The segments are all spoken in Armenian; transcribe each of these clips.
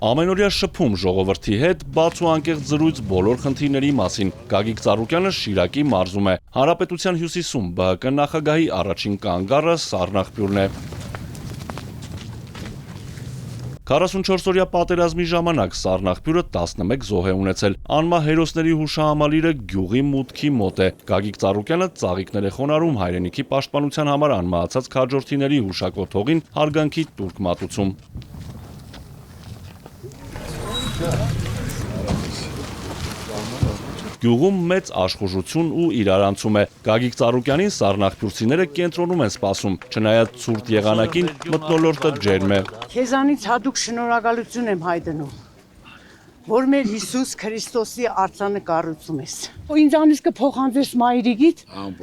Ամենօրյա շփում ժողովրդի հետ, բաց ու անկեղծ զրույց բոլոր խնդիրների մասին։ Գագիկ Ծառուկյանը Շիրակի մարզում է։ Հանրապետության հյուսիսում ԲՀԿ նախագահի առաջին կանգառը Սառնախբյուրն է։ 44-օրյա պատերազմի ժամանակ Սառնախբյուրը 11 զոհ է ունեցել։ Անմահ հերոսների հուշահամալիրը գյուղի մուտքի մոտ է։ Գագիկ Ծառուկյանը ծաղիկներ է խոնարհում հայրենիքի պաշտպանության համար անմահացած քաջորդիների հուշակոթ հողին հարգանքի տուրք մատուցում։ Գյուղում մեծ աշխուժություն ու իրարանցում է։ Գագիկ Ծառուկյանին սառնախբյուրցիները կենտրոնում են սպասում, չնայած ցուրտ եղանակին մթնոլորտը ջերմ է։ Քեզանից հատուկ շնորհակալություն եմ հայտնում, որ մեր Հիսուս Քրիստոսի արձանը կառուցում ես։ Ու ինձանից կփոխանցես մայրիկիդ,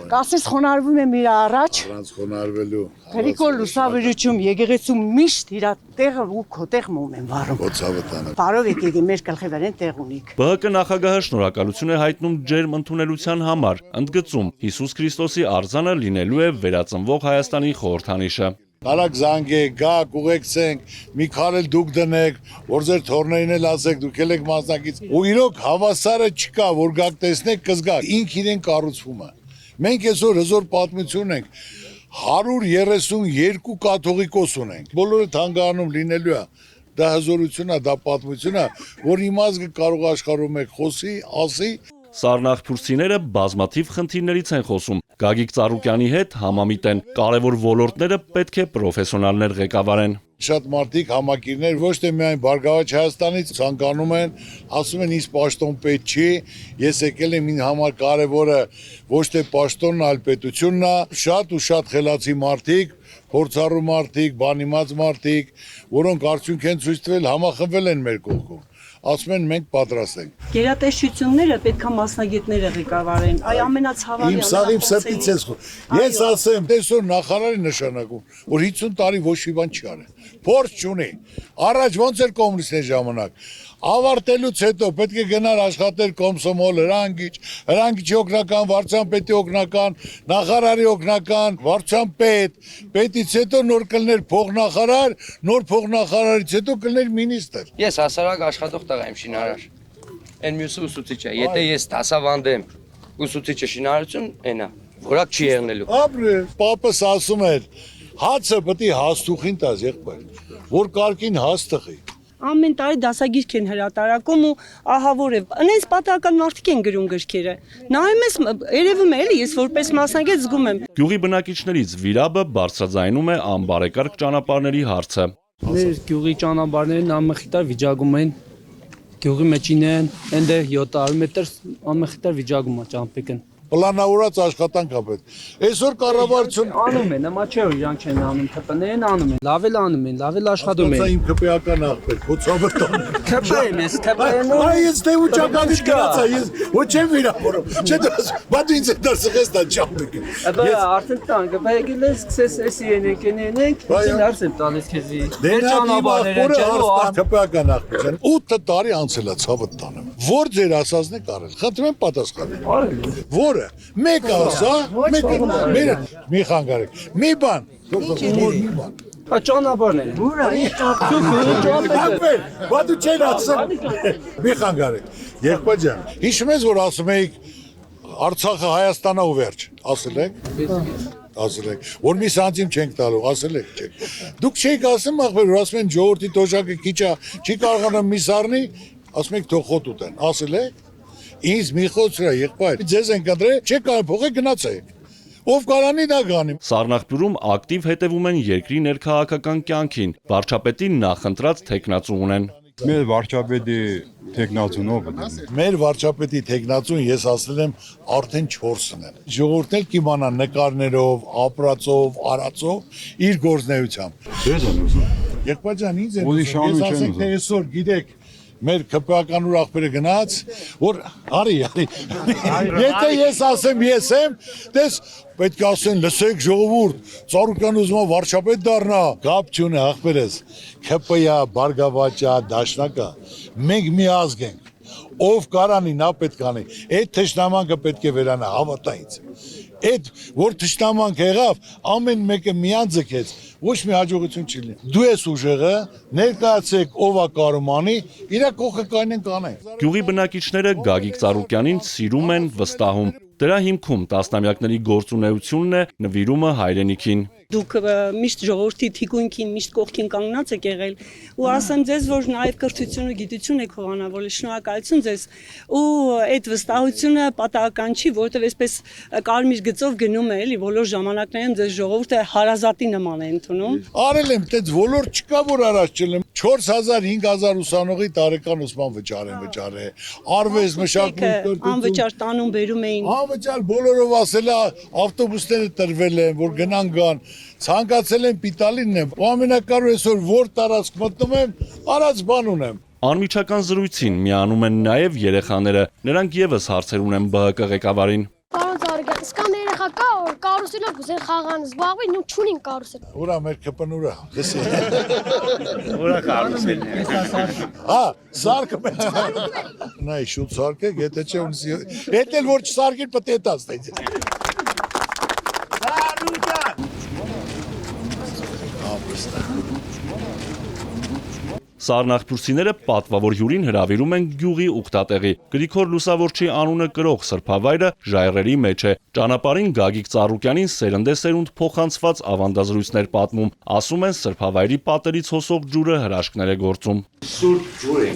կասես խոնարհվում եմ իր առաջ։ Առանց խոնարհվելու։ Գրիգոր լուսավորիչում եկեղեցու միշտ իր տեղը ու քո տեղը եմ վառում։ Ոցավտանը։ Բարով եկեք մեր գլխի վրան տեղ ունիք։ ԲՀԿ նախագահը շնորհակալություն է հայտնում ջերմ ընդունելության համար, ընդգծում Հիսուս Քրիստոսի արձանը լինելու է վերածնվող Հայաստանի խորհրդանիշը։ Կարակ զանգեք, գաք, ուղեկցենք, մի քար էլ դուք դնեք, որ ձեր թորներին էլ ասեք, դուք եք մասնակից։ Ու իրոք հավասարը չկա, որ գաք տեսնեք, կզգաք։ Ինք իրեն կառուցվում է։ Մենք այսօր հզոր պատմություն ենք, 132 կաթողիկոս ունենք։ Բոլորը թանգարանում լինելու է։ Դա հզորություն է, դա պատմություն է, որ իմազգը կարող աշխարհում եք խոսի, ասի։ Սառնախբյուրցիները բազմաթիվ խնդիրներից են խոսում։ Գագիկ Ծառուկյանի հետ համամիտ են։ Կարևոր ոլորտները պետք է պրոֆեսիոնալներ ղեկավարեն։ Շատ մարդիկ համակիրներ ոչ թե միայն Բարգավաճ Հայաստանից ցանկանում են, ասում են ինձ պաշտոն պետք չի, ես եկել եմ ինձ համար կարևորը ոչ թե պաշտոնն, այլ պետությունն է, շատ ու շատ խելացի մարդիկ, փորձառու մարդիկ, բանիմաց մարդիկ, որոնք արդյունք են ցույց տվել, համախմբվել են մեր կողքով։ Ասում են մենք պատրաստ ենք։ Գերատեսչությունները պետքա մասնագետները ղեկավարեն։ Այ ամենացավալի Իմ սաղիմ սրտից ես խոսում։ Ես ասեմ, տեսօր նախարարի նշանակում, որ 50 տարի ոչ մի բան չի արել։ Փորձ չունի։ Առաջ ոնց էր կոմունիստների ժամանակ։ Ավարտելուց հետո պետք է գնար աշխատել կոմսոմոլ, հրանգիչի օգնական, վարչության պետի օգնական, նախարարի օգնական, վարչության պետ, պետից հետո նոր կլներ փոխնախարար, նոր փոխնախարարից հետո կլներ մինիստր։ Ես հասարակ աշխատող տղա եմ շինարար։ Այն մյուսը ուսուցիչ է։ Եթե ես դասավանդ եմ, ուսուցիչը շինարարություն այնա, որակ չի եղնելու։ Ապրե, պապս ասում էր, հացը պետք է հաստուխին տաս եղբայր, որ կարգին հաստղի։ Ամեն տարի դասագիրք են հրատարակում ու ահավոր է։ Այնպես պատահական մարդիկ են գրում գրքերը։ Նայում ես, երևում է էլի, ես որպես մասնագետ զգում եմ։ Գյուղի բնակիչներից Վիրաբը բարձրաձայնում է անբարեկարգ ճանապարհների հարցը։ Մեր գյուղի ճանապարհներն անմխիթար վիճակում են։ Գյուղի մեջին են, այնտեղ 700 մետր անմխիթար վիճակում է ճամփիկն։ Պլանավորած աշխատանք է պետք։ Այսօր կառավարություն անում են, ամա չէ որ իրանք չեն անում, ԿՊՆ-ն անում են, լավ էլ անում են, լավ էլ աշխատում են։ Դա իմ քպեական աղբեր, Խոցավտան։ ԿՊՆ-ն ես, ԿՊՆ-ն։ Այ ես դե ուճականից գնացա, ես ոչ եմ վիրավորում։ Չէ՞ դա ինձ դա սղես դա ճամփիկ։ Ես արդեն տան, եկել ես սկսես էսի ենենք, ինչ արսեմ տալիս քեզի։ Դեր ճանապարհները չեն քպեական աղբեր։ 8 տարի անցել է ցավը տանը։ Որ ձեր ասածն է կարել։ Խնդրում եմ պատասխանել։ Արել։ Որը մեկ ասա, մեկ մի խանգարեք։ Մի բան։ Մի բան։ Ճանապարհներ։ Ակբեր, բադու չեն ասում։ Մի խանգարեք։ Եղբայր ջան, հիշում ես որ ասում էիք Արցախը Հայաստանա ու վերջ, ասել եք։ Ասել եք, որ մի սանտիմ չենք տալու, ասել եք, չեք։ Դուք չեք ասում, ախպեր, որ ասում են ժողովրդի տոժակը քիչ է, չի կարողանում մի սառնի, ասում եք թող խոտ ուտեն, ասել եք։ Ինձ մի խոսրա եղբայր, ձեզ ենք ընտրել, չեք կարող փոխեք գնացեք։ Ով կարանի դա գանի։ Սառնախբյուրում ակտիվ հետևում են երկրի ներքաղաքական կյանքին, վարչապետի նախընտրած թեկնածու ունեն։ Մեր վարչապետի թեկնածուն ով է։ Մեր վարչապետի թեկնածուն ես ասել եմ արդեն 4-ն են։ Ժողովուրդն էլ կիմանա նկարներով, ապրածով, արածով իր գործնեությամբ։ Ձեզ եմ ուզում։ Եղբայր ջան, ինձ եմ Ուզի շանու չեմ ասեք թե այսօր գիտեք մեր քպեական ու աղբերը գնաց, որ արի, եթե ես ասեմ ես եմ, տես պետք է ասեն լսեք ժողովուրդ, Ծառուկյան ուզում է վարչապետ դառնա, կապ չունի աղբերս, ՔՊ-ը, Բարգավաճը, Դաշնակը, մենք մի ազգ ենք, ով կարանի նա պետք անի, այդ թշնամանքը պետք է վերանա, հավատա ինձ, այդ որ թշնամանք եղավ, ամեն մեկը միան ձգեց, ոչ մի հաջողություն չի լինի։ Դու ես ուժեղը, ներկայացեք ով է կարում անի, իր կողքը կանեն կանենք։ Գյուղի բնակիչները Գագիկ Ծառուկյանին սիրում են, վստահում։ Դրա հիմքում տասնամյակների գործունեությունն է, նվիրումը հայրենիքին։ Դուք միշտ ժողովրդի թիկունքին, միշտ կողքին կանգնած եք եղել ու ասեմ ձեզ, որ նաև կրթությունը, գիտությունը եք հովանավորել, շնորհակալություն ձեզ ու այդ վստահությունը պատահական չի, որովհետև այսպես կարմիր գծով գնում է էլի բոլոր ժամանակներում ձեզ ժողովուրդը հարազատի նման է ընդունում։ Արել եմ, այդպես ոլորտ չկա, որ առաջ չելեմ 4000-5000 ուսանողի տարեկան ուսման վճար է։ Արվեստ, մշակույթ, կրթություն անվճար տանում բերում էին։ Անվճար բոլորով ասել է ավտոբուսները տրվել են, որ գնան գան, ցանկացել են պիտալինն եմ, ամենակարևորը այսօր որ տարածք մտնում եմ, արած բան ունեմ։ Անմիջական զրույցին միանում են նաև երեխաները, նրանք եւս հարցեր ունեն ԲՀԿ ղեկավարին։ Պարոն Ծառուկյան, սկան երեխա կա, որ կարուսելով կուզեն խաղան զբաղվի, ու չունին կարուսել։ Ուրա մեր կպնուրը, լսի։ Ուրա կարուսելն է։ Հա, սարկը մեծ։ Նայ, շուտ սարկեք, եթե չէ ունսի։ Հետ էլ որ չսարկիր պետք է տաս դեյ։ Սառնախպյուրցիները պատվավոր հյուրին հրավիրում են գյուղի ուխտատեղի։ Գրիգոր Լուսավորչի անունը կրող սրբավայրը ժայռերի մեջ է։ Ճանապարհին Գագիկ Ծառուկյանին սերնդեսերունդ փոխանցված ավանդազրույցներ պատմում։ Ասում են սրբավայրի պատերից հոսող ջուրը հրաշքներ է գործում։ Սուրբ ջուր է։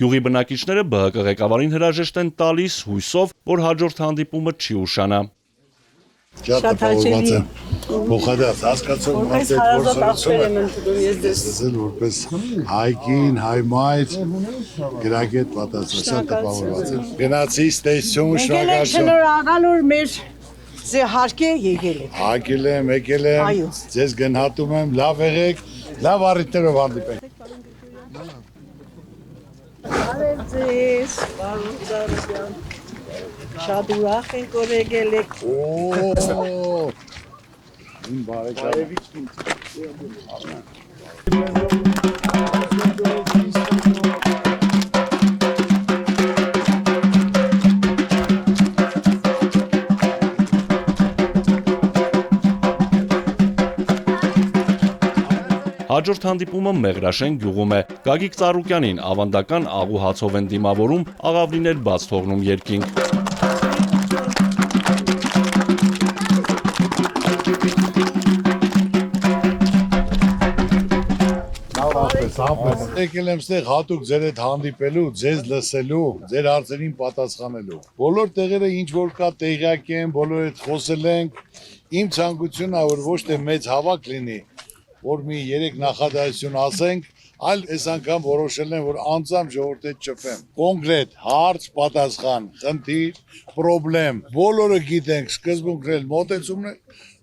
Գյուղի բնակիչները ԲՀԿ ղեկավարին հրաժեշտ են տալիս հույսով, որ հաջորդ հանդիպումը չի ուշանա։ Շատ հաճելի։ Փոխադարձ հասկացող մարդ է փորձել որպես հայկին, հայ մայր, գրագետ պատասխանատու տպավորված է։ Գնացի ստեյցիոն շնորհակալություն։ Շնորհակալ որ մեր զեհարկե եկել եք։ Եկել եմ, Այո։ ձեզ գնահատում եմ, լավ եղեք, լավ առիթներով հանդիպենք։ Բարև ձեզ, պարոն Ծառուկյան։ Շատ ուրախ ենք որ եկել եք։ Օ՜։ Իմ բարեկամ։ Հաջորդ հանդիպումը Մեղրաշեն գյուղում է։ Գագիկ Ծառուկյանին ավանդական աղու հացով են դիմավորում, աղավնիներ բաց թողնում երկինք։ Եկել եմ ստեղ հատուկ ձեր հետ հանդիպելու, ձեզ լսելու, ձեր հարցերին պատասխանելու։ Բոլոր տեղերը ինչ որ կա տեղյակ են, բոլոր հետ խոսել ենք։ Իմ ցանկությունն է որ ոչ թե մեծ հավաք լինի, որ մի 3 նախադասություն ասենք, այլ այս անգամ որոշել են, որ անձամբ ժողովրդի հետ չփեմ։ Կոնկրետ հարց, պատասխան, խնդիր, խնդրեմ, բոլորը գիտենք, սկզբունքներ, մոտեցումներ,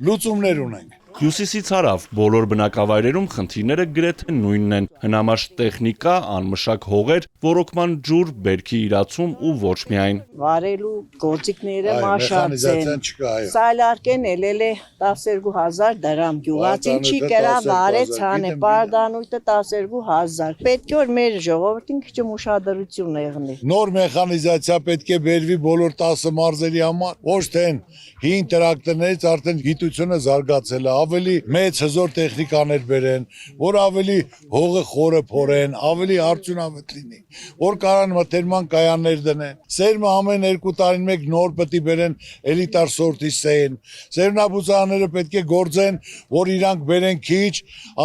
լուծումներ ունենք։ Հյուսիսից հարավ բոլոր բնակավայրերում խնդիրները գրեթե նույնն են՝ հնամաշ տեխնիկա, անմշակ հողեր, ոռոգման ջուր, բերքի իրացում ու ոչ միայն։ Վարելու գործիքները Այո, մաշած մեխանիզացիան են։ չկա, այո։ Սալարկեն ելել է 12000 դրամ, գյուղացին չի կրա վարեց հանը, պարդանույթը 12000։ Պետք է որ մեր ժողովրդին քիչ ուշադրություն եղնի։ Նոր մեխանիզացիա պետք է բերվի բոլոր 10 մարզերի համար, ոչ թե հին տրակտորներից արդեն գիտությունը զարգացել է, ավելի մեծ հզոր տեխնիկաներ բերեն, որ ավելի հողը խորը փորեն, ավելի արդյունավետ լինի, որ կարան մթերման կայաններ դնեն։ Սերմը ամեն 2 տարին մեկ նոր պետք է բերեն էլիտար սորտի սեն։ Սերմնաբուծարանները պետք է գործեն, որ իրանք բերեն քիչ,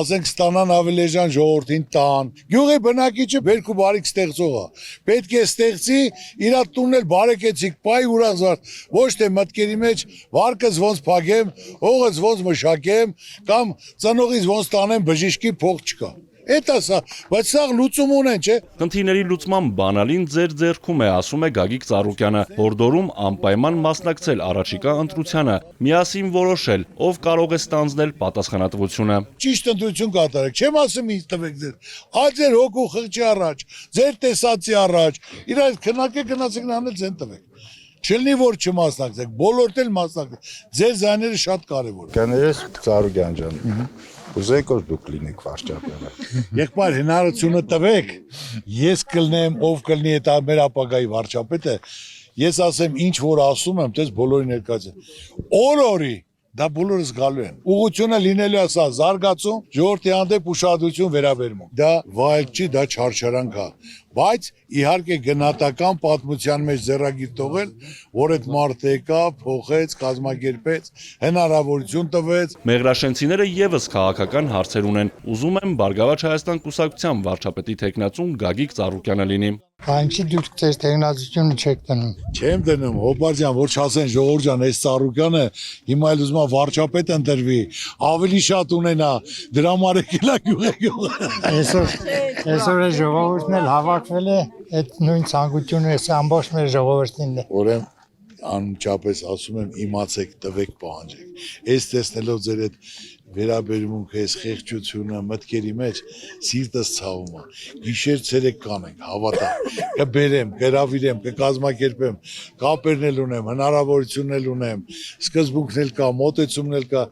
ասենք ստանան ավելի էժան ժողովրդին տան։ Գյուղի բնակիչը բերք ու բարիք ստեղծող է։ Պետք է ստեղծի իր տունն էլ բարեկեցիկ, պայ ուրախ զարդ, ոչ թե մտքերի մեջ վարկս ոնց փակեմ, հողս ոնց մշակեմ, կամ ծնողից ոնց տանեմ բժիշկի փող չկա։ Էտա սա, բայց սա լուծում ունեն, չէ։ Խնդիրների լուծման բանալին ձեր ձեռքում է, ասում է Գագիկ Ծառուկյանը, հորդորում անպայման մասնակցել առաջիկա ընտրությանը, միասին որոշել, ով կարող է ստանձնել պատասխանատվությունը։ Ճիշտ ընտրություն կատարեք, չեմ ասում ինձ տվեք ձեր, այլ ձեր հոգու խղճի առաջ, ձեր տեսածի առաջ, իրար քննակեք գնացեք նանել ձեն տվեք։ Չլինի որ չմասնակցեք, բոլորդ էլ մասնակցեք։ Ձեր ձայները շատ կարևոր են։ Կներես Ծառուկյան ջան։ Ուզեիք որ դուք լինեք վարչապետը։ Եղբայր հնարությունը տվեք, ես կլնեմ, ով կլնի այդ մեր ապագայի վարչապետը, ես ասեմ ինչ որ ասում եմ, դες բոլորի ներկայացը։ Օրորի դա բոլորս գալու են։ Ուղղությունը լինելու է սա զարգացում, ժողովրդի հանդեպ ուշադրություն վերաբերում։ Դա վայել չի, դա չարչարանք է։ Բայց իհարկե գնահատական պատմության մեջ ձեռագիր տողել, որ այդ մարդը եկավ, փոխեց, կազմակերպեց, հնարավորություն տվեց։ Մեղրաշենցիները եւս քաղաքական հարցեր ունեն։ Ուզում եմ Բարգավաճ Հայաստան կուսակցության վարչապետի թեկնածուն Գագիկ Ծառուկյանը լինի։ Այնքի դուք ձեր տեխնազությունը չեք դնում։ Չեմ դնում, Հոբար ջան, որ չասեն Ժողովուրդ ջան, այս Ծառուկյանը հիմա էլ ուզում է վարչապետ ընտրվի, ավելի շատ ունենա, դրա մարեկելա գյուղ։ Այսօր է ժողովուրդն էլ հավաքվել է, այդ նույն ցանկությունը է ամբողջ մեր ժողովրդինն է։ Ուրեմն անմիջապես ասում եմ իմացեք, տվեք, պահանջեք։ Այս տեսնելով ձեր այդ վերաբերմունքը, այս խեղճությունը մտքերի մեջ սիրտս ցավում է։ Գիշեր ցերեկ կանենք, հավատա։ Կբերեմ, կհրավիրեմ, կկազմակերպեմ, կապերն էլ ունեմ, հնարավորությունն էլ ունեմ, սկզբունքն էլ կա, մոտեցումն էլ կա։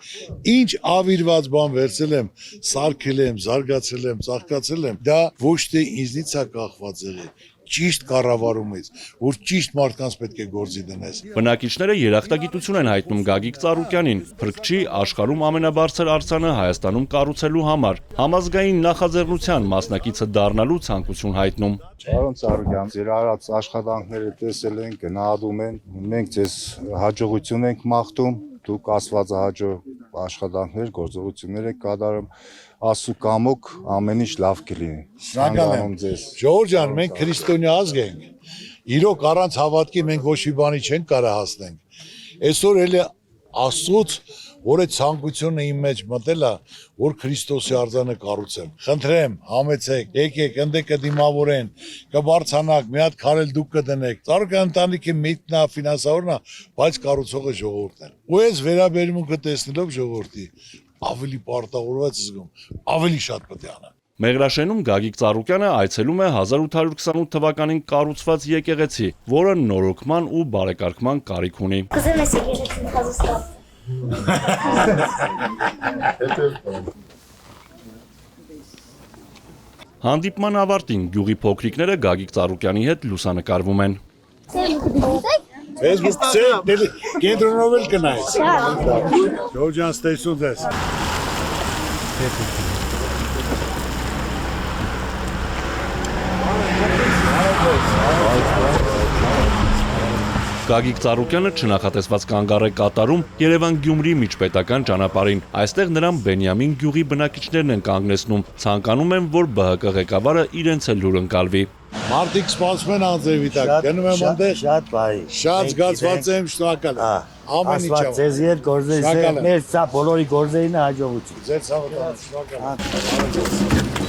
Ինչ ավիրված բան վերցել եմ, սարքել եմ, զարգացել եմ, ծաղկացել եմ, դա ոչ թե ինձնից է կախված եղել։ Ճիշտ կառավարումից, որ ճիշտ մարդկանց պետք է գործի դնես։ Բնակիչները երախտագիտություն են հայտնում Գագիկ Ծառուկյանին, փրկչի աշխարհում ամենաբարձր արձանը Հայաստանում կառուցելու համար, համազգային նախաձեռնության մասնակիցը դառնալու ցանկություն հայտնում։ Պարոն Ծառուկյան, ձեր արած աշխատանքները տեսել ենք, գնահատում են, մենք ձեզ հաջողություն ենք մաղթում, դուք աստվածահաճո աշխատանքներ, գործողություններ եք կատարում, Աստծո կամոք ամեն ինչ լավ կլինի։ Շնորհակալ եմ ձեզ։ Ժողովուրդ ջան, մենք քրիստոնյա ազգ ենք։ Իրոք առանց հավատքի մենք ոչ մի բանի չենք կարող հասնենք։ Այսօր էլ Աստծոց, որ այդ ցանկությունը իմ մեջ մտել է, որ Քրիստոսի արձանը կառուցեմ։ Խնդրեմ, համեցեք, եկեք, ընդ կդիմավորեն, կբարձանաք, մի հատ քարել դուք կդնեք։ Ծառուկյան ընտանիքի միտքն է, ֆինանսավորն է, բայց կառուցողը ժողովուրդն է։ Ու այս վերաբերմունքը տեսնելով ժողովրդի ավելի պարտավորված զգում, ավելի շատ պետք է անեմ։ Մեղրաշենում Գագիկ Ծառուկյանը այցելում է 1828 թվականին կառուցված եկեղեցի, որը նորոգման ու բարեկարգման կարիք ունի։ Կուզեմ ես եկեղեցին խազստավ։ Հանդիպման ավարտին գյուղի փոքրիկները Գագիկ Ծառուկյանի հետ լուսանկարվում են։ Facebook կենտրոնով էլ կնայես։ Ժողովուրդ ջան, ստեցու ձեզ։ Գագիկ Ծառուկյանը չնախատեսված կանգառ է կատարում Երևան-Գյումրի միջպետական ճանապարհին։ Այստեղ նրան Բենյամին գյուղի բնակիչներն են կանգնեցնում, ցանկանում են, որ ԲՀԿ ղեկավարը իրենց էլ լուրընկալվի։ Մարդիկ սպասում են անձևի տակ, գնում եմ այնտեղ։ Շատ բարի։ Շատ զգացված եմ, շնորհակալ եմ։ Ամեն ինչ։ Ձեզ հետ գործերից մեր սա բոլորի գործերին հաջողություն։ Ձեր ցավոթան, շնորհակալ եմ։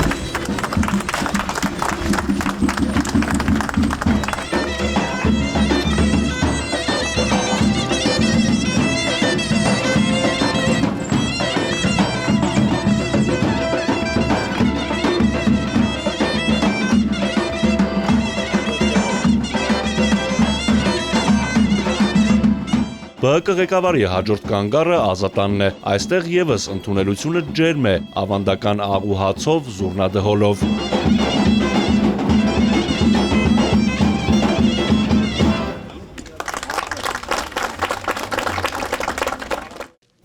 ԲՀԿ ղեկավարի հաջորդ կանգառը Ազատանն է։ Այստեղ եւս ընդունելությունը ջերմ է, ավանդական աղ ու հացով, զուռնադհոլով։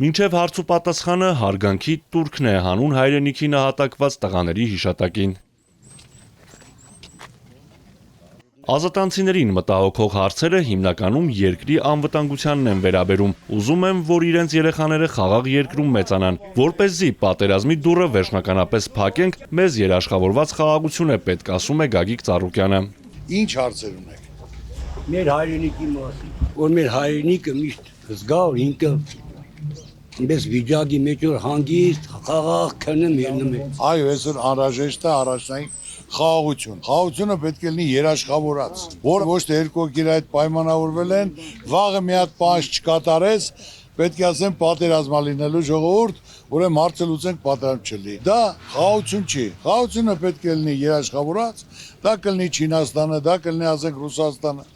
Մինչև հարց ու պատասխանը հարգանքի տուրքն է հանուն հայրենիքի նահատակված տղաների հիշատակին։ Ազատանցիներին մտահոգող հարցերը հիմնականում երկրի անվտանգությանն են վերաբերում։ Ուզում եմ, որ իրենց երեխաները խաղաղ երկրում մեծանան, որպեսզի պատերազմի դուռը վերջնականապես փակենք, մեզ երաշխավորված խաղաղություն է պետք, ասում է Գագիկ Ծառուկյանը։ Ինչ հարցեր ունեք։ Մեր հայրենիքի մասին, որ մեր հայրենիքը միշտ զգա որ ինքը Ես վիճակի մեջ որ հանգիստ խաղաղ քնեմ ելնում է։ Այո, այսօր անհրաժեշտ է առաջնային խաղաղություն։ Խաղաղությունը պետք է լինի երաշխավորած, որ ոչ թե երկու կիր այդ պայմանավորվել են, վաղը մի հատ պահանջ չկատարես, պետք է ասեմ պատերազմա լինելու ժողովուրդ, ուրեմն հարցը լուծենք պատերազմ չլինի։ Դա խաղաղություն չի։ Խաղաղությունը պետք է լինի երաշխավորած, դա կլինի Չինաստանը, դա կլինի ասենք Ռուսաստանը,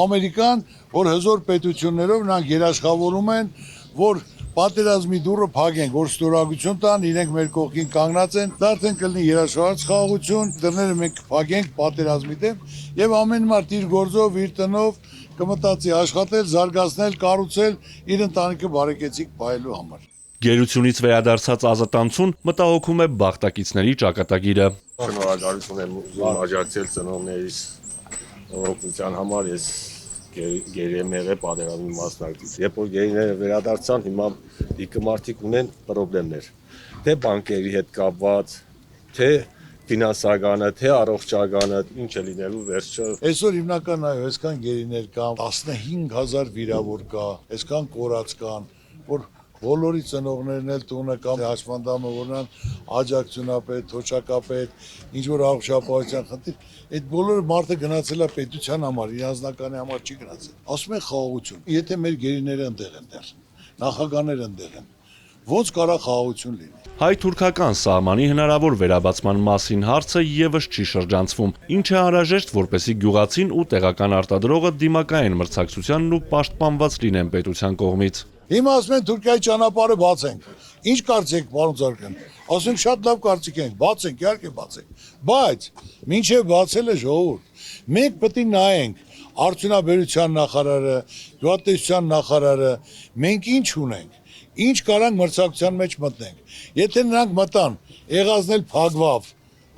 Ամերիկան, որ հզոր պետություններով նրանք երաշխավորում են, որ պատերազմի դուռը փակենք, որ ստորագրություն տան, իրենք մեր կողքին կանգնած են, դարձեն կլինի երաշխավորած խաղաղություն, դռները մենք փակենք պատերազմի դեմ եւ ամեն մարդ իր գործով, իր տնով կմտածի աշխատել, զարգացնել, կառուցել իր ընտանիքը բարեկեցիկ պահելու համար։ Գերությունից վերադարձած Ազատամցուն մտահոգում է բախտակիցների ճակատագիրը։ Շնորհակալություն եմ ուզում աջակցել ծնողներիս օգնության համար, ես գերի եմ եղել պատերազմի մասնակից։ Երբ որ գերիները վերադարձան, հիմա լիքը մարդիկ ունեն խնդիրներ, թե բանկերի հետ կապված, թե ֆինանսականը, թե առողջականը, ինչ է լինելու վերջը։ Այսօր հիմնական այո, այսքան գերիներ կան, 15000 վիրավոր կա, այսքան կորած կան, որ բոլորի ծնողներն էլ տունը կամ հաշվանդամը որնան աջակցությունապետ, թոշակապետ, ինչ որ առողջապահության խնդիր, այդ բոլորը մարդը գնացել է պետության համար, իր անձնականի համար չի գնացել։ Ասում են խաղաղություն։ Եթե մեր գերիները ընդեղ են դեռ, նախագահները ընդեղ են, ոնց կարա խաղաղություն լինի։ Հայ-թուրքական սահմանի հնարավոր վերաբացման մասին հարցը եւս չի շրջանցվում, ինչ է անհրաժեշտ, որպեսզի գյուղացին ու տեղական արտադրողը դիմակայեն մրցակցությանն ու պաշտպանված լինեն պետության կողմից։ Հիմա ասում են Թուրքիայի ճանապարհը բացենք։ Ինչ կարծեք, պարոն Զարգյան։ Ասում շատ լավ կարծիք ենք, բացենք, իհարկե բացենք։ Բայց մինչև բացելը ժողովուրդ, մենք պետք է նայենք արդյունաբերության նախարարը, գյուղատնտեսության նախարարը, մենք ինչ ունենք, ինչ կարանք մրցակցության մեջ մտնենք։ Եթե նրանք մտան, եղածնել փակվավ,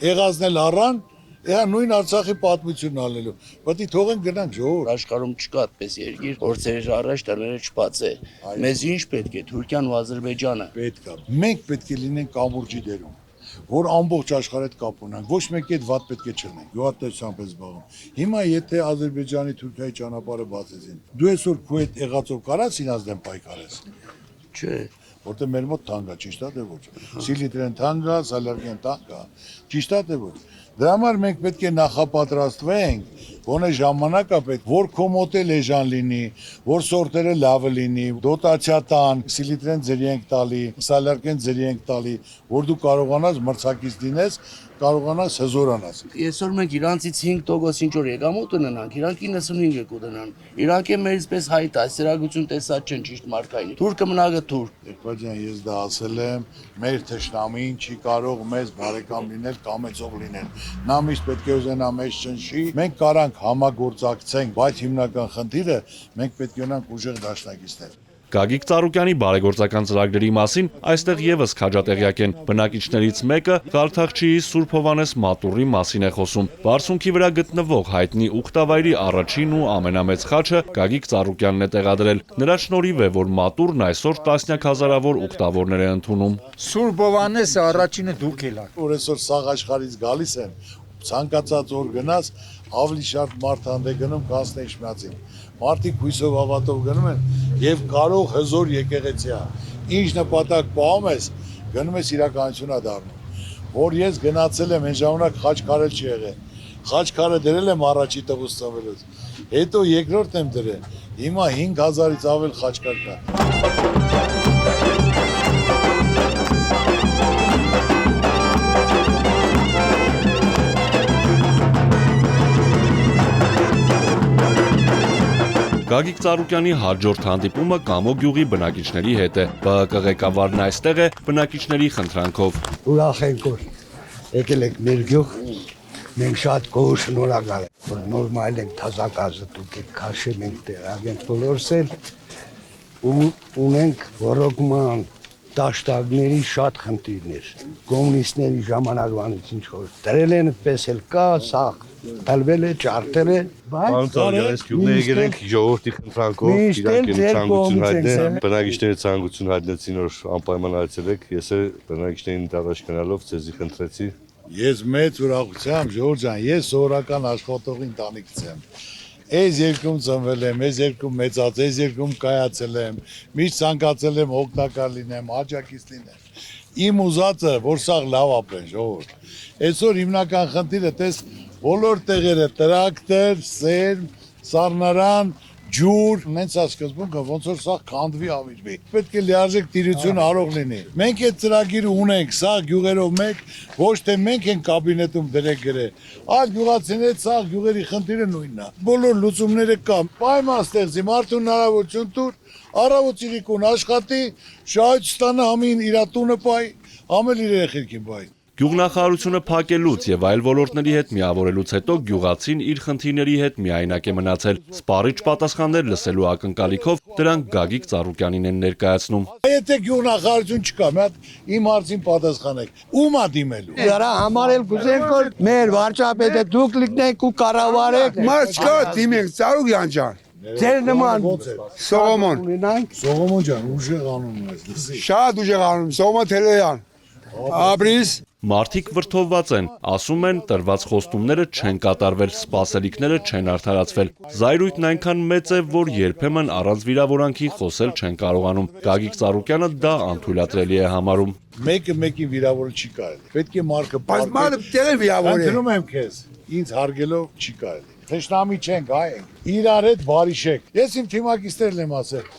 եղածնել առան, նույն Արցախի պատմությունն անելու։ Պետք է թողենք գնանք ժողովուրդ։ Աշխարհում չկա այդպես երկիր, որ ծեր առաջ տները չբացե։ Մեզ ինչ պետք է Թուրքիան ու Ադրբեջանը։ Պետք է։ Մենք պետք է լինենք կամուրջի դերում, որ ամբողջ աշխարհի հետ կապ ունենք։ Ոչ մեկի հետ վատ պետք է չլինենք։ Գյուղատնտեսությամբ է զբաղվում։ Հիմա եթե Ադրբեջանի Թուրքիայի ճանապարհը բացեցին, դու այսօր քո հետ եղածով կարաս ինձ դեմ պայքարես։ Չէ։ Որտեղ մեր մոտ թանկ է, ճիշտ է թե ոչ։ Սիլիտրեն թանկ է, սալարկեն թանկ է։ Ճիշտ է թե ոչ։ Դրա համար մենք պետք է նախապատրաստվենք, գոնե ժամանակա պետք, որ քո մոտ էլ էժան լինի, որ սորտերը լավը լինի, դոտացիա տան, սիլիտրեն ձերի ենք տալի, սալարկեն ձերի ենք տալի, որ դու կարողանաս մրցակից լինես, կարողանաս հզորանաս։ Այսօր մենք իրանցից 5% ինչ որ եկամուտ ունենանք, իրանք 95% կունենան։ Իրանքը մեզ պես հայտ է, սերագություն տեսած չեն ճիշտ մարկային։ Թուրքը մնա թուրք։ Եղբայրան, ես դա ասել եմ, մեր թշնամին չի կարող մեզ բարեկամ լինել, կամեցող լինել։ Նա միշտ պետք է ուզենա մեզ ճնշի։ Մենք կարանք համագործակցենք, բայց հիմնական խնդիրը մենք պետք է ունենանք ուժեղ դաշնակիցներ։ Գագիկ Ծառուկյանի բարեգործական ծրագրերի մասին այստեղ եւս քաջատեղյակ են։ Բնակիչներից մեկը Ղարթախչիի Սուրբ Հովանես մատուռի մասին է խոսում։ Բարսունքի վրա գտնվող հայտնի ուխտավայրի առաջին ու ամենամեծ խաչը Գագիկ Ծառուկյանն է տեղադրել։ Նրա շնորհիվ է, որ մատուռն այսօր տասնյակ հազարավոր ուխտավորներ է ընդունում։ Սուրբ Հովանեսը առաջինը դուք եք։ Որ այսօր սաղ աշխարհից գալիս են, ցանկացած օր գնաց, ավելի շատ մարդ հանդե գնում կանցնեն շմացին։ Մարդիկ հույսով հավատով գնում են եւ կարող հզոր եկեղեցիա։ Ինչ նպատակ պահում ես, գնում ես իրականությունա դառնում։ Որ ես գնացել եմ այն ժամանակ խաչքարել չի եղել։ Խաչքարը դրել եմ առաջի տղուց ծնվելուց։ Հետո երկրորդ եմ դրել։ Հիմա 5000-ից ավել խաչքար կա։ Գագիկ Ծառուկյանի հաջորդ հանդիպումը Կամո գյուղի բնակիչների հետ է։ ԲՀԿ ղեկավարն այստեղ է բնակիչների խնդրանքով։ Ուրախ ենք, որ եկել եք մեր գյուղ, մենք շատ գոհ շնորհակալ ենք, որ նորմալ ենք թազակազը դուք եք քաշել ենք տեղակ ենք բոլորս էլ ու ունենք ռոռոկման դաշտակների շատ խնդիրներ։ Կոմունիստների ժամանակվանից ինչ որ դրել են այդպես էլ կա, սա տալվել է, ճարտել է, բայց այս գյուղն եկել ենք ժողովրդի խնդրանքով, իրանք ցանկություն հայտնել, բնակիչների ցանկություն հայտնեցին, որ անպայման այցելեք, ես էլ բնակիչներին դարաշ գնալով ցեզի խնդրեցի։ Ես մեծ ուրախությամբ, Ժորժ ջան, ես սովորական աշխատողի ընտանիքից եմ։ Այս երկում ծնվել եմ, այս երկում մեծացել, այս երկում կայացել եմ, միշտ ցանկացել եմ օգտակար լինեմ, աջակից լինեմ։ Իմ ուզածը, որ սա լավ ապրեն, ժողովուրդ։ Այսօր հիմնական խնդիրը տես բոլոր տեղերը տրակտոր, սերմ, սառնարան, ջուր, նենց է սկզբունքը, ոնց որ սա քանդվի ավիճվի։ Պետք է լիարժեք տիրություն արող լինի։ Մենք այդ ծրագիրը ունենք, սա գյուղերով մեկ, ոչ թե մենք ենք կաբինետում դրեք գրել, այլ գյուղացիների սա գյուղերի խնդիրը նույնն է։ Բոլոր լուծումները կա։ Պայման ստեղծի, մարդուն հնարավորություն տուր, առավոտիրիկուն աշխատի, շահույթստանը համին իր տունը պայ, ամեն իր երեխեքին պայ։ Գյուղնախարարությունը փակելուց եւ այլ ոլորտների հետ միավորելուց հետո գյուղացին իր խնդիրների հետ միայնակ է մնացել։ Սպառիչ պատասխաններ լսելու ակնկալիքով դրանք Գագիկ Ծառուկյանին են ներկայացնում։ Եթե գյուղնախարարություն չկա, մի հատ իմ հարցին պատասխանեք։ Ում է դիմելու։ Դրա համար էլ կուզենք որ մեր վարչապետը դուք լիքնեք ու կառավարեք։ Մարդ չկա դիմենք Ծառուկյան ջան։ Ձեր նման Սողոմոն։ Սողոմոն ջան, ուժեղ անուն ես, լսի։ Շատ ուժեղ անում, Սողոմոն Թելոյան։ Աբրիս Մարդիկ վրդովված են, ասում են տրված խոստումները չեն կատարվել, սպասելիքները չեն արդարացվել։ Զայրույթն այնքան մեծ է, որ երբեմն առանց վիրավորանքի խոսել չեն կարողանում։ Գագիկ Ծառուկյանը դա անթույլատրելի է համարում։ Մեկը մեկի վիրավորը չի կարելի։ Պետք է մարկը Բայց մարդը տեղը վիրավոր է։ Ընդունում եմ քեզ, ինձ հարգելով չի կարելի։ Թշնամի չենք, հայ ենք։ Իրար հետ բարիշեք։ Ես իմ թիմակիցներն եմ ասել,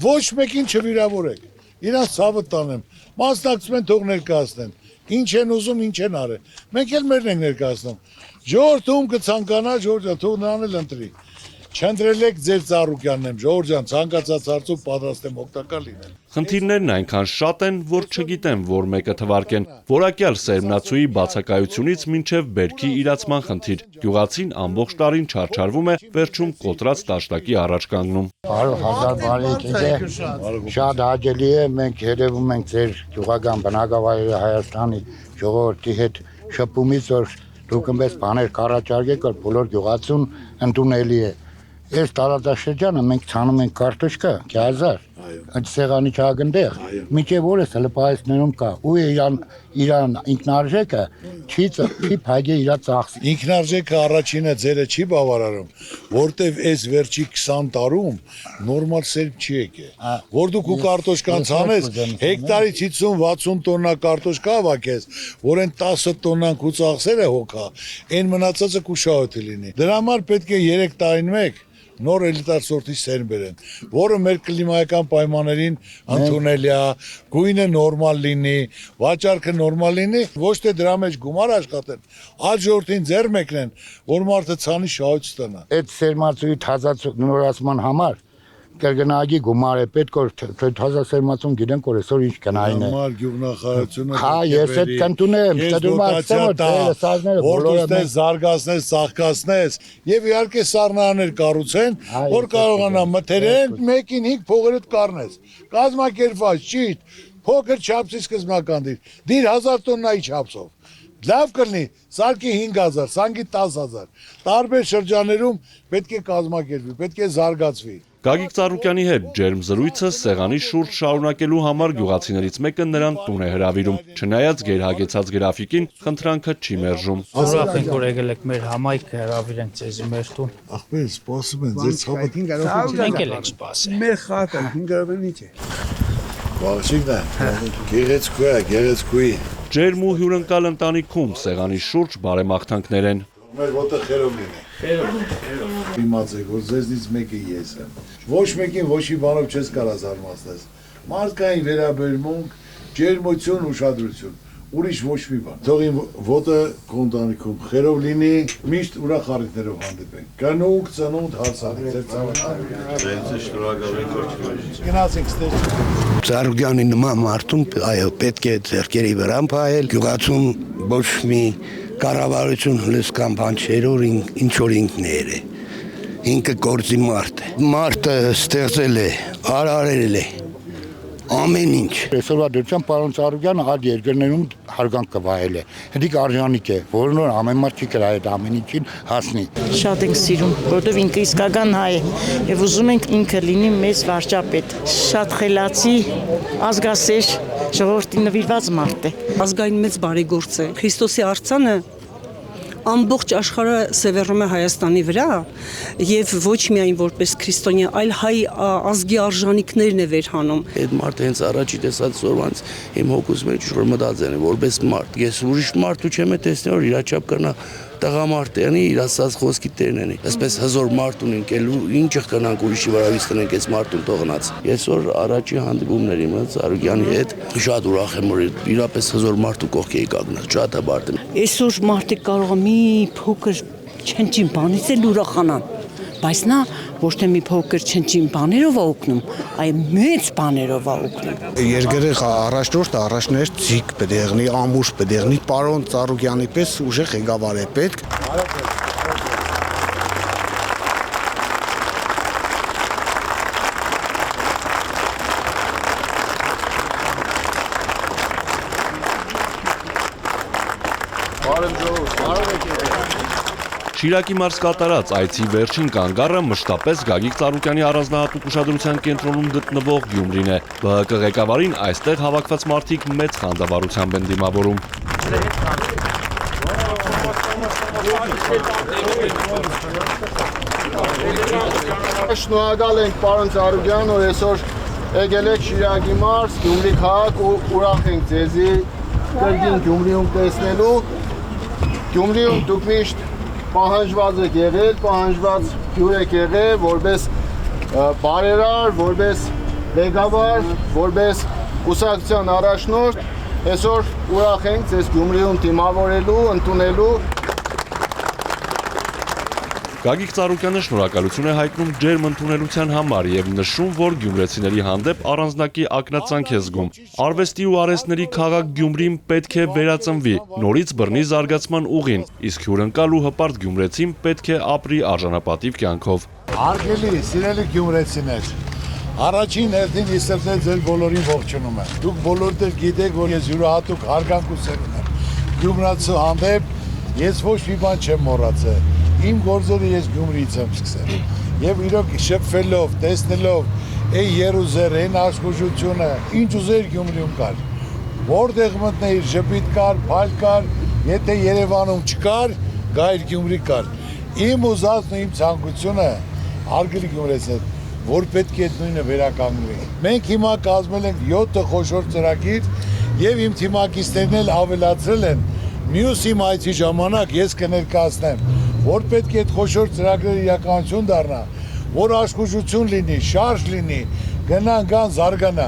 ոչ մեկին չվիրավորեք։ Իրանց ցավը տանեմ։ Մասնակցում են թող ներկայացնեն։ Ինչ են ուզում, ինչ են արել։ Մենք էլ մերն ենք ներկայացնում։ Ժողովուրդը ում կցանկանա, Ժորժա, թող նրան էլ ընտրի։ Չընտրելեք ձեր Ծառուկյանն եմ, Ժորժ ջան, ցանկացած հարցով պատրաստ եմ օգտակար լինել։ Խնդիրներն այնքան շատ են, որ չգիտեմ, որ մեկը թվարկեն։ Որակյալ սերմնացուի բացակայությունից մինչև բերքի իրացման խնդիր։ Գյուղացին ամբողջ տարին չարչարվում է, վերջում կոտրած տաշտակի առաջ կանգնում։ 100,000 բարեկետ շատ հաճելի է, մենք երևում ենք ձեր գյուղական բնակավայրի Հայաստանի ժողովրդի հետ շփումից, որ դուք այնպես բաներ կառաջարկեք, որ բոլոր գյուղացուն ընդունելի է։ Այս տարածաշրջանը մենք ցանում ենք կարտոշկա, գազար, այդ սեղանի չագնդեղ, միջև օրս հələ պայսներում կա, ու իրան ինքնարժեքը չի փայգե իրա ծախսի։ Ինքնարժեքը առաջինը ձերը չի բավարարում, որտեվ այս վերջի 20 տարում նորմալ սերմ չի եկել։ Որ դու քու կարտոշկան ցանես, հեկտարի 50-60 տոննա կարտոշկա ավակես, որ այն 10 տոննան քու ծախսերը հոգա, այն մնացածը քու շահույթ լինի։ Դրա համար պետք է 3 տարին մեկ նոր էլիտար սորտի սերմ բերեն, որը մեր կլիմայական պայմաններին ընդունելի է, գույնը նորմալ լինի, վաճառքը նորմալ լինի, ոչ թե դրա մեջ գումար աշխատեն, այլ ժողովրդին ձեռ մեկնեն, որ մարդը ցանի շահույթ ստանա։ Այդ սերմացուի նորացման համար կրգնագի գումար է պետք որ թազա սերմացում գիտենք որ այսօր ինչ կնային է։ Նորմալ գյուղնախարարությունը։ Հա, ես այդ կընդունեմ, դու որտեղ զարգացնես, ծաղկացնես եւ իհարկե սառնարաններ կառուցեն, որ կարողանա մթերեն մեկին 5 փողերդ կառնես։ Կազմակերպված ճիշտ, փոքր չափսի սկզբնական դիր 1000 տոննայի չափսով։ Լավ կլինի, սարքի 5000, սանգի 10000։ Տարբեր շրջաներում պետք է կազմակերպվի, պետք է զարգացվի։ Գագիկ Ծառուկյանի հետ ջերմ զրույցը սեղանի շուրջ շարունակելու համար գյուղացիներից մեկը նրան տուն է հրավիրում։ Չնայած գերհագեցած գրաֆիկին, խնդրանքը չի մերժում։ Ուրախ ենք որ եկել եք մեր համայնքը հրավիրենք ձեզ մեր տուն։ Ախպեր, սպասում են, ձեր ցավը։ Մենք էլ ենք սպասել։ Մեր խաթը 500-ն ինչ է։ Բաղջիկն է, գեղեցկուի։ Ջերմ ու հյուրընկալ ընտանիքում սեղանի շուրջ բարեմաղթանքներ են։ Մեր ոտը խերով լինի։ Խերով։ Իմացեք, որ ձեզնից մեկը ես եմ։ Ոչ մեկին ոչի բանով չես կարա զարմացնես։ Մարդկային վերաբերմունք, ջերմություն, ուշադրություն, ուրիշ ոչ մի բան։ Թող իմ ոտը կոնտանիքում խերով լինի, միշտ ուրախ առիթներով հանդիպենք։ Կնուկ, ծնունդ, հարցանք, ձեր ծավալները։ Գնացինք ստեղ։ Ծառուկյանի նման մարդուն այո պետք է ձեռքերի վրա փայել գյուղացուն ոչ մի կառավարություն լսկան բան չէր որ ինչ որ ինքներ է ինքը գործի մարդ է մարդը ստեղծել է արարել է ամեն ինչ այսօրվա դրությամբ պարոն Ծառուկյանը այլ երկրներում հարգանք կվայել է դիք արժանիք է որն որ ամեն մարդ չի կրա այդ ամեն ինչին հասնի շատ ենք սիրում որովհետև ինքը իսկական հայ է եւ ուզում ենք ինքը լինի մեծ վարչապետ շատ խելացի ազգասեր ժողովրդի նվիրված մարդ է ազգային մեծ բարեգործ է Քրիստոսի արձանը ամբողջ աշխարհը սևեռում է Հայաստանի վրա եւ ոչ միայն որպես քրիստոնյա, այլ հայ ազգի արժանինքներն է վերհանում։ Այդ մարդը հենց առաջի տեսած սորվանց իմ հոգուս մեջ որ մտածեն որպես մարդ։ Ես ուրիշ մարդու չեմ տեսնել, որ իր չափ կնա տղամարդ անի իր ասած խոսքի տերն անի։ Այսպես հզոր մարդ ունենք, ինչը կնանք ուրիշի վարավից տնենք այս մարդուն թողնած։ Այսօր առաջի հանդիպումների մոտ Սարուկյանի հետ շատ ուրախ եմ, որ իրապես հզոր մարդու կողքի էի կանգնել, շատ բարդ եմ։ Այսօր մարդիկ կարող է մի փոքր չնչին բանից էլ ուրախանան, բայց նա ոչ թե մի փոքր չնչին բաներով է օգնում, այլ մեծ բաներով է օգնում։ Երկրի առաջնորդ ձիգ պետք է եղնի, ամուր պետք է եղնի, պարոն Ծառուկյանի պես ուժեղ ղեկավար է պետք։ Շիրակի մարզ կատարած այցի վերջին կանգառը մշտապես Գագիկ Ծառուկյանի առանձնահատուկ ուշադրության կենտրոնում գտնվող Գյումրին է։ ԲՀԿ ղեկավարին այստեղ հավաքված մարդիկ մեծ խանդավառությամբ են դիմավորում։ Շնորհակալ ենք պարոն Ծառուկյան, որ այսօր եկել եք Շիրակի մարզ, Գյումրի քաղաք ու ուրախ ենք ձեզի կրկին Գյումրիում տեսնելու։ Գյումրիում դուք միշտ պահանջված եք եղել, պահանջված հյուր եք եղել, որպես բարերար, որպես ղեկավար, որպես կուսակցության առաջնորդ, այսօր ուրախ ենք ձեզ Գյումրիում դիմավորելու, ընդունելու։ Գագիկ Ծառուկյանը շնորհակալություն է հայտնում ջերմ ընդունելության համար եւ նշում, որ գյումրեցիների հանդեպ առանձնակի ակնածանք է զգում։ Արվեստի ու արհեստների քաղաք Գյումրին պետք է վերածնվի, նորից բռնի զարգացման ուղին, իսկ հյուրընկալ ու հպարտ գյումրեցին պետք է ապրի արժանապատիվ կյանքով։ Հարգելի, սիրելի գյումրեցիներ, առաջին հերթին իսրտել ձեր բոլորին ողջունում եմ։ Դուք բոլորդ գիտեք, որ ես յուրահատուկ հարգանք ու սեր ունեմ գյումրացու հանդեպ, ես ոչ մի բան չեմ մոռացել։ Իմ գործերը ես Գյումրիից եմ սկսել եւ իրոք շփվելով, տեսնելով այն երուզեր, այն աշխուժությունը, ինչ ուզեր Գյումրիում կար, որտեղ մտնեիր ժպիտ կար, փալ կար, եթե Երևանում չկար, գայր Գյումրի կար։ Իմ ուզածն ու իմ ցանկությունը հարգելի գյումրեցիներ, որ պետք է այդ նույնը վերականգնվի։ Մենք հիմա կազմել ենք 7 խոշոր ծրագիր եւ իմ թիմակիցներն էլ ավելացրել են։ Մյուս իմ այցի ժամանակ ես կներկայացնեմ, որ պետք է այդ խոշոր ծրագրերը իրականություն դառնա, որ աշխուժություն լինի, շարժ լինի, գնան զարգանա։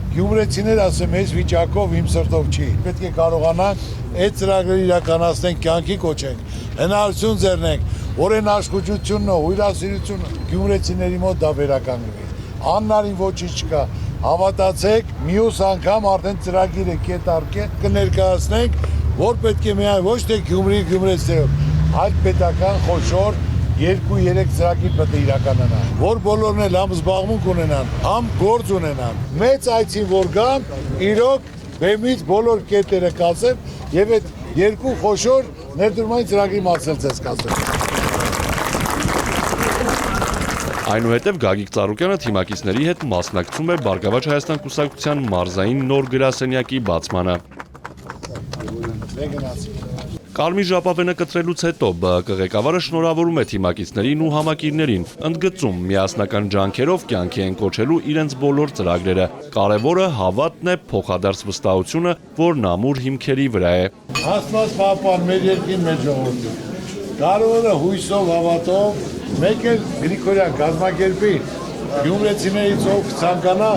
Գյումրեցիներ ասեմ, այս վիճակով իմ սրտով չի։ Պետք է կարողանանք այդ ծրագրերը իրականացնենք, կյանքի կոչենք, հնարություն ձեռնենք, որ այն աշխուժությունն ու հյուրասիրությունը գյումրեցիների մոտ դա վերականգնվի։ Աննարին ոչինչ չկա։ Հավատացեք, մյուս անգամ արդեն ծրագիրը կետ առ կետ կներկայացնենք, որ պետք է միայն ոչ թե Գյումրի գյումրեցիներով, այլ պետական խոշոր 2-3 ծրագիր պետք է իրականանա, որ բոլորն էլ համ զբաղմունք ունենան, համ գործ ունենան։ Մեծ այցին որ գան, իրոք բեմից բոլոր կետերը կասեն եւ այդ 2 խոշոր ներդրումային ծրագրի մասել ցես կասեն։ Այնուհետև Գագիկ Ծառուկյանը թիմակիցների հետ մասնակցում է Բարգավաճ Հայաստան կուսակցության մարզային նոր գրասենյակի բացմանը։ Կարմիր ժապավենը կտրելուց հետո ԲՀԿ ղեկավարը շնորհավորում է թիմակիցներին ու համակիրներին, ընդգծում միասնական ջանքերով կյանքի են կոչելու իրենց բոլոր ծրագրերը։ Կարևորը հավատն է, փոխադարձ վստահությունը, որն ամուր հիմքերի վրա է։ Աստված պահպան մեր երկրին, մեր ժողովրդին։ Կարևորը հույսով, հավատով, մեկ էլ Գրիգորյան կազմակերպի գյումրեցիներից ով ցանկանա,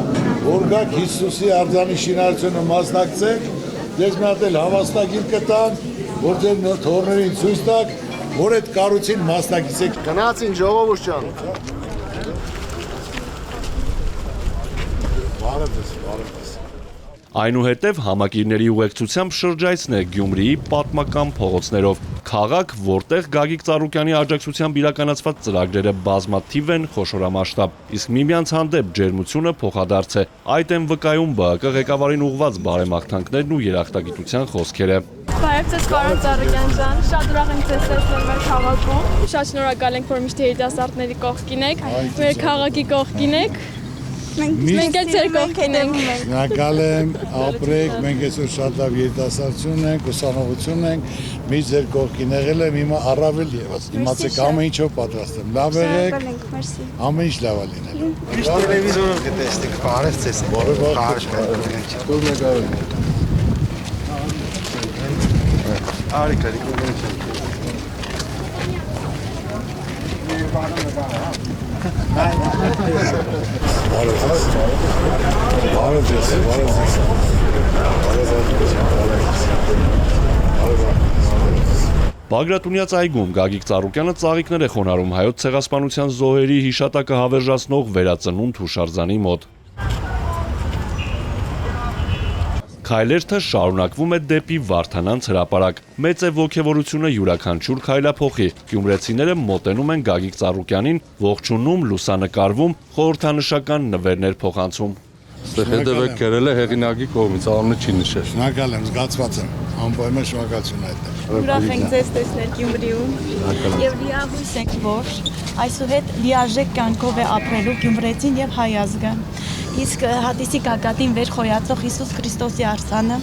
որ գաք Հիսուսի արձանի շինարարությունը մասնակցեք, ձեզ մի հատ էլ հավաստագիր կտան, որ ձեր թորներին ցույց տաք, որ այդ կառույցին մասնակցեք։ Գնացին ժողովուրդ ջան։ Բարևս։ Այնուհետև համակիրների ուղեկցությամբ շրջայցն է Գյումրիի պատմական փողոցներով։ Քաղաք, որտեղ Գագիկ Ծառուկյանի աջակցությամբ իրականացված ծրագրերը բազմաթիվ են, խոշորամասշտաբ, իսկ միմյանց հանդեպ ջերմությունը փոխադարձ է։ Այդ են վկայում ԲՀԿ ղեկավարին ուղղված բարեմաղթանքներն ու երախտագիտության խոսքերը։ Բարև ձեզ պարոն Ծառուկյան ջան, շատ ուրախ ենք ձեզ տեսնել մեր քաղաքում։ Շատ շնորհակալ ենք, որ միշտ երիտասարդների կողքին եք, մեր քաղաքի կողքին եք։ Մենք էլ ձեր կողքին ենք։ Շնորհակալ եմ, ապրեք, մենք այսօր շատ լավ երիտասարդություն ենք, ուսանողություն ենք, մի ձեր կողքին եղել եմ, հիմա առավել ևս։ Իմացեք ամեն ինչով պատրաստ եմ։ Լավ եղեք, ամեն ինչ լավ է լինելու։ Միշտ տելևիզորով կտեսնենք, բարև ձեզ։ Բագրատունյաց այգում Գագիկ Ծառուկյանը ծաղիկներ է խոնարհում հայոց ցեղասպանության զոհերի հիշատակը հավերժացնող վերածնունդ հուշարձանի մոտ։ Քայլերթը շարունակվում է դեպի Վարդանանց հրապարակ։ Մեծ է ոգևորությունը յուրաքանչյուր քայլափոխի։ Գյումրեցիները մոտենում են Գագիկ Ծառուկյանին, ողջունում, լուսանկարվում, խորհրդանշական նվերներ փոխանցում։ Հետևեք կերել է հեղինակի կողմից, անունը չի նշել։ Շնորհակալ եմ, զգացված եմ, անպայման շնորհակալություն այդտեղ։ Ուրախ ենք ձեզ տեսնել Գյումրիում։ Եվ լիահույս ենք, որ այսուհետ լիարժեք կյանքով է ապրելու Գյումրեցին եւ հայ ազգը։ Իսկ հատիսի գագաթին վեր խոյացող Հիսուս Քրիստոսի արձանը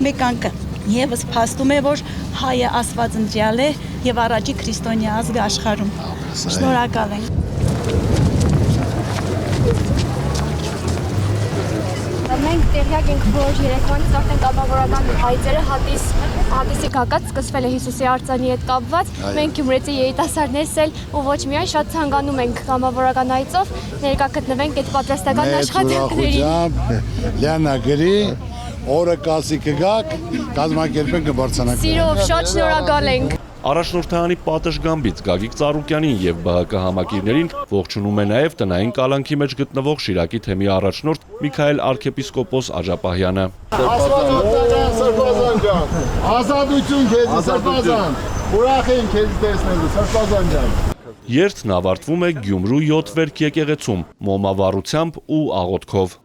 մեկ անգամ եւս փաստում է, որ հայը Աստված ընտրյալ է եւ առաջի քրիստոնյա ազգը աշխարհում։ Շնորհակալ ենք։ Մենք տեղյակ ենք, որ երեկվանից արդեն կամավորական հայցերը հատիսի գագաթ սկսվել է Հիսուսի արձանի հետ կապված։ Մենք Գյումրեցի երիտասարդներս էլ ու ոչ միայն շատ ցանկանում ենք կամավորական հայցով ներկա գտնվենք այդ պատրաստական աշխատանքներին։ Լիանա գրի, օրը կասի կգաք, կազմակերպենք կբարձրանանք։ Սիրով շատ շնորհակալ ենք։ Առաջնորդանի պատշգամբից Գագիկ Ծառուկյանին եւ ԲՀԿ համակիրներին ողջունում է նաեւ տնային կալանքի մեջ գտնվող Շիրակի թեմի առաջնորդ Միքայել arczepiskopos Աջապահյանը։ Սրբազան ջան, ազատություն քեզ Սրբազան։ Ուրախ ենք քեզ տեսնելու Սրբազան ջան։ Երթն ավարտվում է Գյումրու 7 վերք եկեղեցում, մոմավառությամբ ու աղոթքով։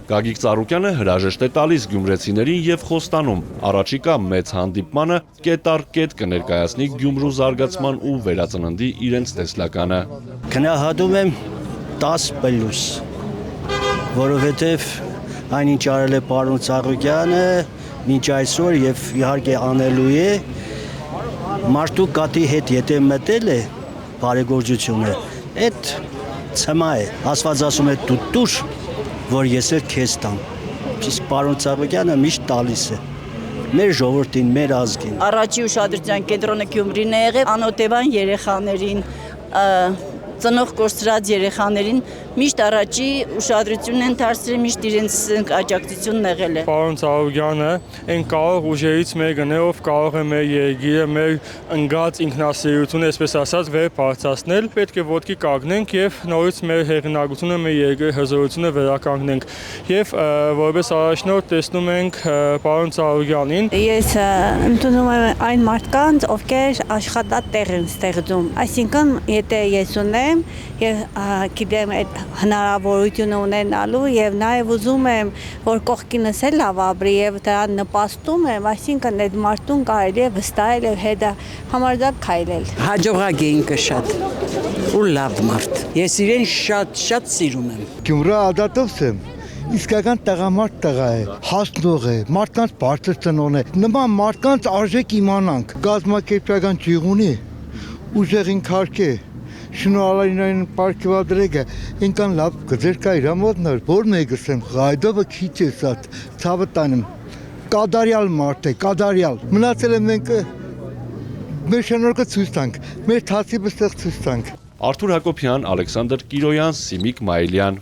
Գագիկ Ծառուկյանը հրաժեշտ է տալիս գյումրեցիներին եւ խոստանում առաջիկա մեծ հանդիպմանը կետառ-կետ կներկայացնի Գյումրու զարգացման ու վերածննդի իրենց տեսլականը։ Գնահատում եմ 10+, որովհետեւ այնինչ արել է պարոն Ծառուկյանը մինչ այսօր եւ իհարկե անելու է մարդու կատի հետ եթե մտել է բարեգործությունը, այդ ցմա է, Աստված ասում է դու տուր որ ես էլ քեզ տամ։ Իսկ պարոն Ծառուկյանը միշտ տալիս է մեր ժողովրդին, մեր ազգին։ Առաջի ուշադրության կենտրոնը Գյումրին է եղել անօթևան երեխաներին, ծնող կորսրած երեխաներին միշտ առաջի ուշադրությունն են դարձրել, միշտ իրենց աջակցությունն եղել է։ Պարոն Ծառուկյանը այն կարող ուժերից մեկն է, ով կարող է մեր երկիրը, մեր ընկած ինքնասիրությունը, այսպես ասած, վեր բարձրացնել, պետք է ոտքի կանգնենք եւ նորից մեր հեղինակությունը, մեր երկրի հզորությունը վերականգնենք։ Եվ որպես առաջնորդ տեսնում ենք պարոն Ծառուկյանին։ Ես ընդունում եմ այն մարդկանց, ովքեր աշխատատեղ են ստեղծում, այսինքն եթե ես ունեմ եւ գիտեմ այդ հնարավորությունը ունենալու եւ նաեւ ուզում եմ որ կողքինս էլ լավ ապրի եւ դրան նպաստում եմ, այսինքն այդ մարդուն կարելի է վստահել եւ հետը համարձակ քայլել։ Հաջողակ է ինքը շատ ու լավ մարդ։ Ես իրեն շատ սիրում եմ։ Գյումրու ադատով եմ։ Իսկական տղամարդ տղա է, հասնող է, մարդկանց բարձր ծնողն է։ Նման մարդկանց արժեք իմանանք։ Գազམ་ակերպական ճյուղունի ուժեղին քարքե շնորհալին պարկեվադրեգը ինքան լավ գծեր կա իր մոտնր որ մեկս եմ գայդովը քիչ է սատ ցավը տանեմ կադարյալ մարդ է կադարյալ մնացել եմ մենք մեր շնորհքը ցույց տանք մեր թասիբը ստեղ ցույց տանք Արթուր Հակոբյան, Ալեքսանդր Կիրոյան, Սիմիկ Մայիլյան